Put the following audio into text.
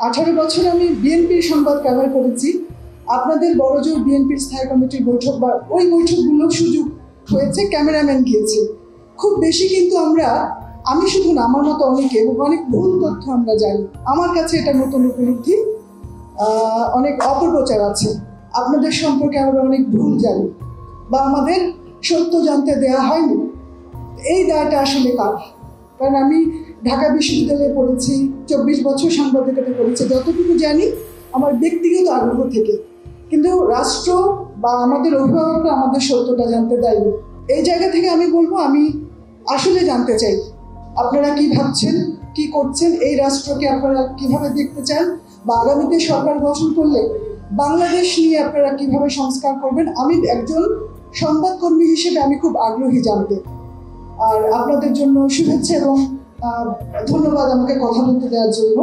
18 বছর আমি বিএনপির সংবাদ কভার করেছি। আপনাদের বড়জোর বিএনপির স্থায়ী কমিটির বৈঠক বা ওই বৈঠকগুলো সুযোগ হয়েছে, ক্যামেরাম্যান গিয়েছে। খুব বেশি কিন্তু আমি শুধু না, আমার মতো অনেকে এবং অনেক ভুল তথ্য আমরা জানি। আমার কাছে এটা নতুন উপলব্ধি। অনেক অপপ্রচার আছে, আপনাদের সম্পর্কে আমরা অনেক ভুল জানি বা আমাদের সত্য জানতে দেওয়া হয়নি। এই দায়টা আসলে কার? কারণ আমি ঢাকা বিশ্ববিদ্যালয়ে পড়েছি, 24 বছর সাংবাদিকতা করেছি, যতটুকু জানি আমার ব্যক্তিগত আগ্রহ থেকে। কিন্তু রাষ্ট্র বা আমাদের অভিভাবকরা আমাদের সত্যটা জানতে দেয়নি। এই জায়গা থেকে আমি বলবো, আমি আসলে জানতে চাই আপনারা কি ভাবছেন, কি করছেন, এই রাষ্ট্রকে আপনারা কিভাবে দেখতে চান, বা আগামীতে সরকার গঠন করলে বাংলাদেশ নিয়ে আপনারা কিভাবে সংস্কার করবেন। আমি একজন সংবাদকর্মী হিসেবে আমি খুব আগ্রহী জানতে। আর আপনাদের জন্য শুভেচ্ছা এবং ধন্যবাদ আমাকে কথা বলতে দেওয়ার জন্য।